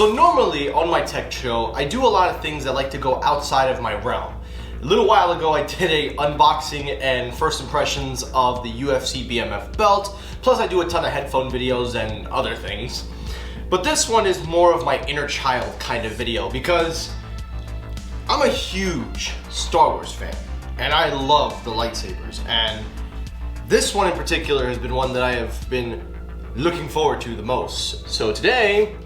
So normally on my tech show, I do a lot of things that like to go outside of my realm. A little while ago, I did a unboxing and first impressions of the UFC BMF belt, plus I do a ton of headphone videos and other things. But this one is more of my inner child kind of video because I'm a huge Star Wars fan and I love the lightsabers, and this one in particular has been one that I have been looking forward to the most. So today,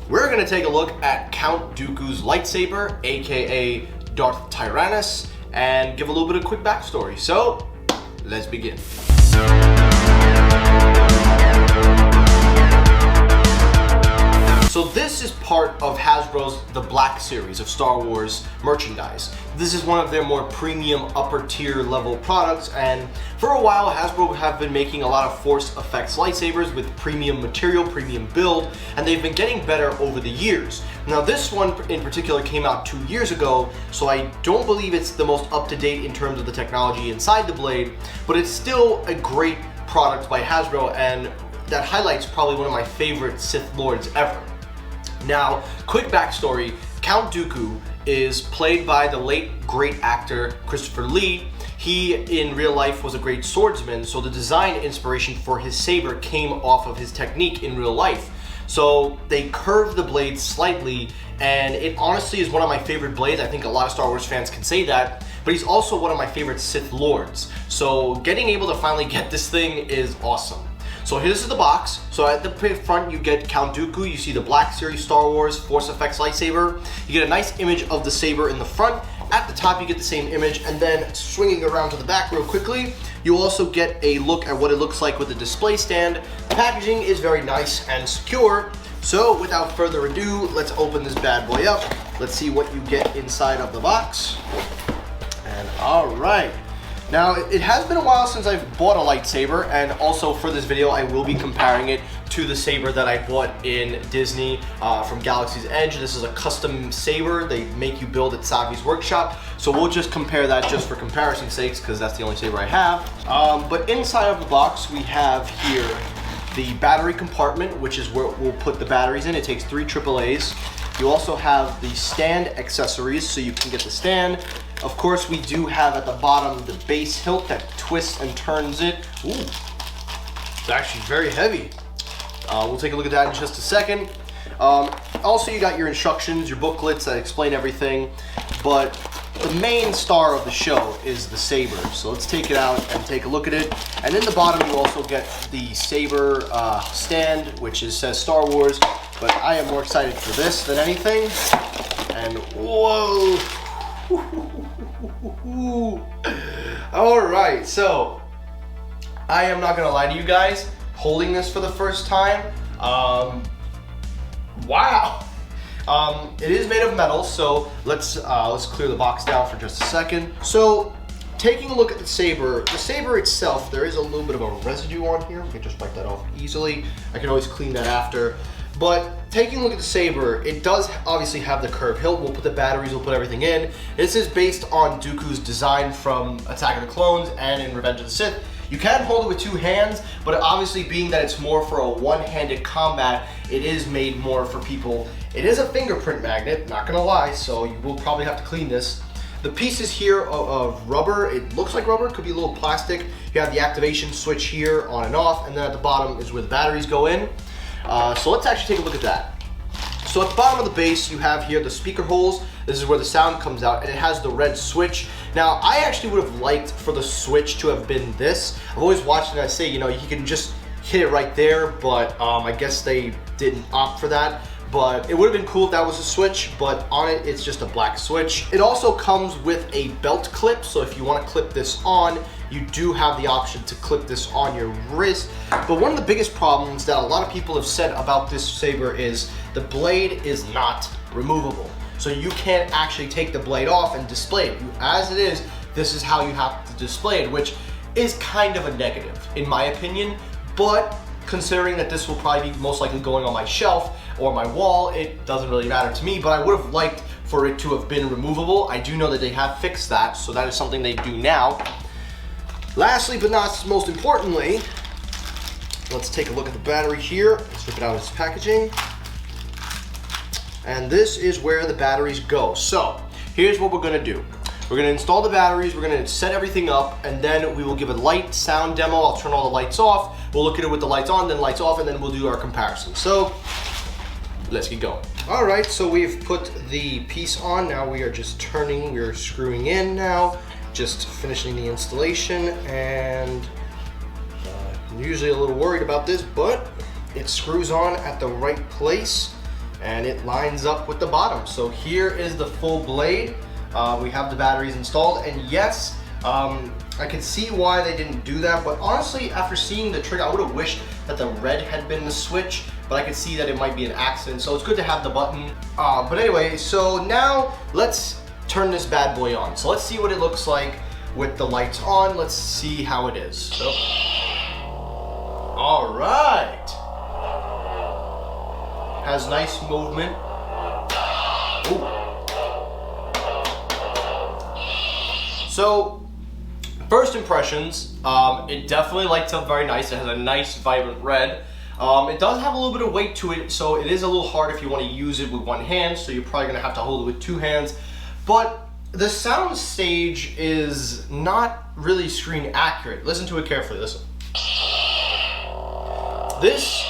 we're gonna take a look at Count Dooku's lightsaber, aka Darth Tyrannus, and give a little bit of quick backstory. So, let's begin. So this is part of Hasbro's The Black series of Star Wars merchandise. This is one of their more premium upper tier level products, and for a while Hasbro have been making a lot of force effects lightsabers with premium material, premium build, and they've been getting better over the years. Now this one in particular came out 2 years ago, so I don't believe it's the most up to date in terms of the technology inside the blade, but it's still a great product by Hasbro, and that highlights probably one of my favorite Sith Lords ever. Now, quick backstory, Count Dooku is played by the late great actor Christopher Lee. He, in real life, was a great swordsman, so the design inspiration for his saber came off of his technique in real life. So they curved the blade slightly, and it honestly is one of my favorite blades. I think a lot of Star Wars fans can say that, but he's also one of my favorite Sith Lords. So getting able to finally get this thing is awesome. So here's the box. So at the front you get Count Dooku, you see the Black Series Star Wars Force Effects lightsaber. You get a nice image of the saber in the front. At the top you get the same image, and then swinging around to the back real quickly, you also get a look at what it looks like with the display stand. The packaging is very nice and secure. So without further ado, let's open this bad boy up. Let's see what you get inside of the box. And all right. Now, it has been a while since I've bought a lightsaber, and also for this video, I will be comparing it to the saber that I bought in Disney from Galaxy's Edge. This is a custom saber they make you build at Savi's workshop, so we'll just compare that just for comparison's sakes, because that's the only saber I have. But inside of the box, we have here the battery compartment, which is where we'll put the batteries in. It takes 3 AAAs. You also have the stand accessories, so you can get the stand. Of course, we do have at the bottom the base hilt that twists and turns it. Ooh, it's actually very heavy. We'll take a look at that in just a second. Also, you got your instructions, your booklets that explain everything, but the main star of the show is the saber. So let's take it out and take a look at it. And in the bottom, you also get the saber stand, which says Star Wars, but I am more excited for this than anything. And whoa! All right, so I am not gonna lie to you guys, holding this for the first time, wow. It is made of metal, so let's clear the box down for just a second. So taking a look at the saber itself, there is a little bit of a residue on here. We can just wipe that off easily. I can always clean that after. But taking a look at the saber, it does obviously have the curved hilt. We'll put the batteries, we'll put everything in. This is based on Dooku's design from Attack of the Clones and in Revenge of the Sith. You can hold it with 2 hands, but obviously being that it's more for a one-handed combat, it is made more for people. It is a fingerprint magnet, not gonna lie, so you will probably have to clean this. The pieces here of rubber, it looks like rubber, could be a little plastic. You have the activation switch here on and off, and then at the bottom is where the batteries go in. So let's actually take a look at that. So at the bottom of the base, you have here the speaker holes. This is where the sound comes out, and it has the red switch. Now, I actually would have liked for the switch to have been this. I've always watched it, and I say, you know, you can just hit it right there, but I guess they didn't opt for that. But it would have been cool if that was a switch, but on it, it's just a black switch. It also comes with a belt clip, so if you want to clip this on, you do have the option to clip this on your wrist. But one of the biggest problems that a lot of people have said about this saber is the blade is not removable. So you can't actually take the blade off and display it. As it is, this is how you have to display it, which is kind of a negative, in my opinion. But considering that this will probably be most likely going on my shelf or my wall, it doesn't really matter to me, but I would have liked for it to have been removable. I do know that they have fixed that, so that is something they do now. Lastly, but not most importantly, let's take a look at the battery here. Let's rip it out of its packaging. and this is where the batteries go. So here's what we're gonna do. We're gonna install the batteries, we're gonna set everything up, and then we will give a light sound demo. I'll turn all the lights off. We'll look at it with the lights on, then lights off, and then we'll do our comparison. So let's get going. All right, so we've put the piece on. Now we are just turning, we're screwing in now, just finishing the installation, and I'm usually a little worried about this, but it screws on at the right place and it lines up with the bottom. So here is the full blade. We have the batteries installed, and yes, I can see why they didn't do that, but honestly, after seeing the trigger, I would have wished that the red had been the switch, but I could see that it might be an accident, so it's good to have the button. But anyway, so now let's turn this bad boy on. So let's see what it looks like with the lights on. Let's see how it is. So, all right. Has nice movement. Ooh. So, first impressions, it definitely lights up very nice. It has a nice vibrant red. It does have a little bit of weight to it, so it is a little hard if you want to use it with one hand, so you're probably going to have to hold it with two hands. But the sound stage is not really screen accurate. Listen to it carefully, listen. This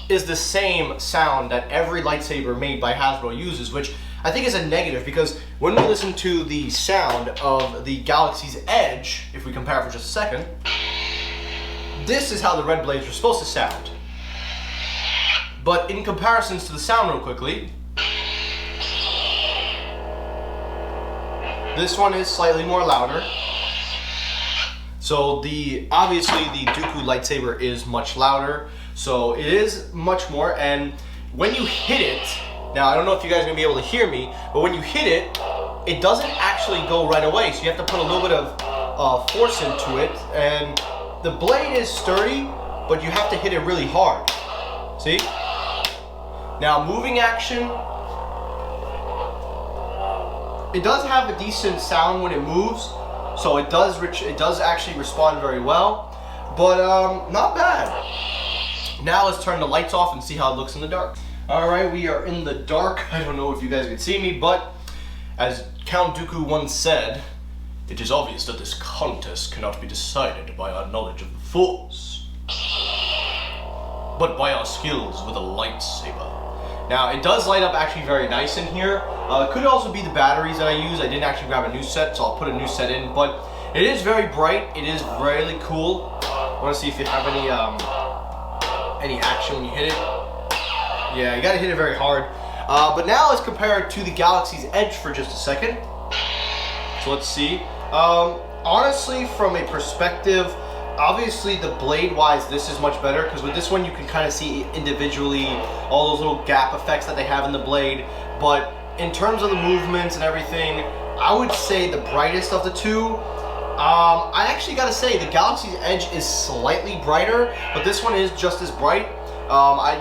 is the same sound that every lightsaber made by Hasbro uses, which I think is a negative, because when we listen to the sound of the Galaxy's Edge, if we compare it for just a second, this is how the red blades are supposed to sound. But in comparisons to the sound real quickly, this one is slightly more louder. So obviously the Dooku lightsaber is much louder, so it is much more, and when you hit it, now I don't know if you guys are going to be able to hear me, but when you hit it, it doesn't actually go right away, so you have to put a little bit of force into it, and the blade is sturdy, but you have to hit it really hard. See? Now moving action, it does have a decent sound when it moves, so it does actually respond very well, but not bad. Now let's turn the lights off and see how it looks in the dark. All right, we are in the dark. I don't know if you guys can see me, but as Count Dooku once said, it is obvious that this contest cannot be decided by our knowledge of the Force, but by our skills with a lightsaber. Now, it does light up actually very nice in here. It could also be the batteries that I use. I didn't actually grab a new set, so I'll put a new set in, but it is very bright. It is really cool. I want to see if you have any action when you hit it. Yeah, you gotta hit it very hard. But now let's compare it to the Galaxy's Edge for just a second. So let's see. Honestly, from a perspective, obviously the blade wise, this is much better, because with this one you can kind of see individually all those little gap effects that they have in the blade. But in terms of the movements and everything, I would say the brightest of the two. I actually gotta say the Galaxy's Edge is slightly brighter, but this one is just as bright.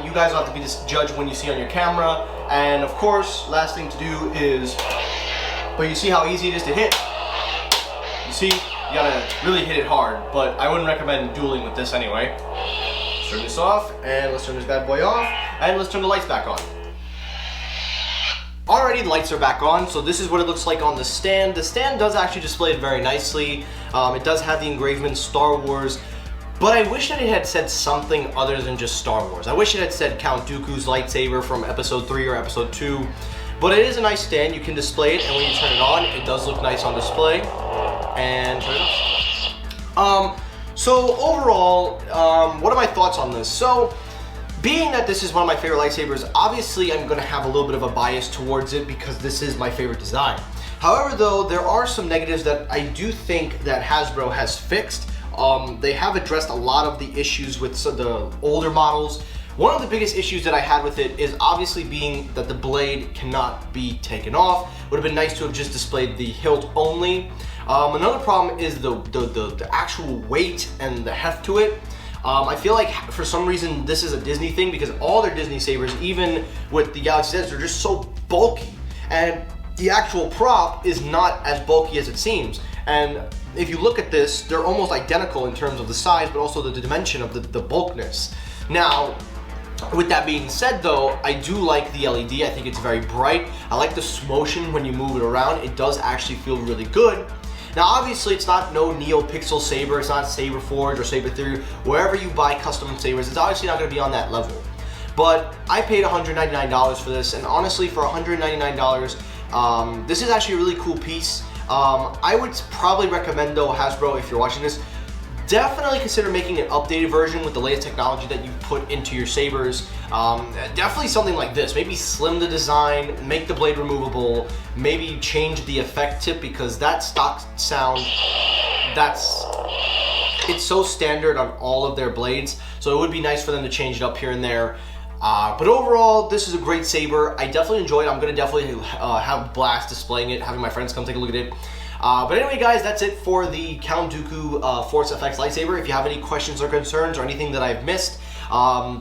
You guys will have to be this judge when you see on your camera. And of course, last thing to do is, but you see how easy it is to hit. You see, you gotta really hit it hard, but I wouldn't recommend dueling with this anyway. Let's turn this off, and let's turn this bad boy off, and let's turn the lights back on. Alrighty, the lights are back on, so this is what it looks like on the stand. The stand does actually display it very nicely. It does have the engravement Star Wars, but I wish that it had said something other than just Star Wars. I wish it had said Count Dooku's lightsaber from Episode 3 or Episode 2. But it is a nice stand, you can display it, and when you turn it on, it does look nice on display. And turn it off. So overall, what are my thoughts on this? So, being that this is one of my favorite lightsabers, obviously I'm going to have a little bit of a bias towards it because this is my favorite design. However though, there are some negatives that I do think that Hasbro has fixed. They have addressed a lot of the issues with the older models. One of the biggest issues that I had with it is obviously being that the blade cannot be taken off. Would have been nice to have just displayed the hilt only. Another problem is the actual weight and the heft to it. I feel like for some reason this is a Disney thing because all their Disney sabers, even with the Galaxy's Edge, they're just so bulky. And the actual prop is not as bulky as it seems. And if you look at this, they're almost identical in terms of the size, but also the dimension of the bulkness. Now, With that being said though, I do like the LED. I think it's very bright. I like the motion when you move it around. It does actually feel really good. Now obviously it's not no NeoPixel Saber, it's not Saber Forge or Saber Theory. Wherever you buy custom sabers, it's obviously not going to be on that level. But I paid $199 for this, and honestly for $199, this is actually a really cool piece. I would probably recommend though, Hasbro, if you're watching this, definitely consider making an updated version with the latest technology that you put into your sabers. Definitely something like this. Maybe slim the design, make the blade removable, maybe change the effect tip, because that stock sound, it's so standard on all of their blades. So it would be nice for them to change it up here and there. But overall, this is a great saber. I definitely enjoyed it. I'm going to definitely have a blast displaying it, having my friends come take a look at it. But anyway guys, that's it for the Count Dooku Force FX lightsaber. If you have any questions or concerns or anything that I've missed,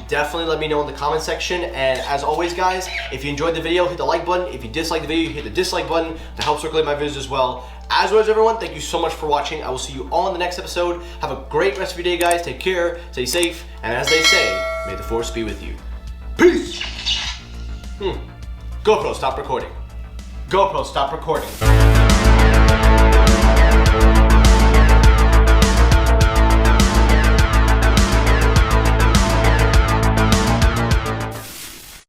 definitely let me know in the comment section. And as always guys, if you enjoyed the video, hit the like button. If you dislike the video, hit the dislike button to help circulate my videos as well. As always everyone, thank you so much for watching. I will see you all in the next episode. Have a great rest of your day guys. Take care, stay safe, and as they say, may the Force be with you. Peace! GoPro, stop recording. GoPro, stop recording.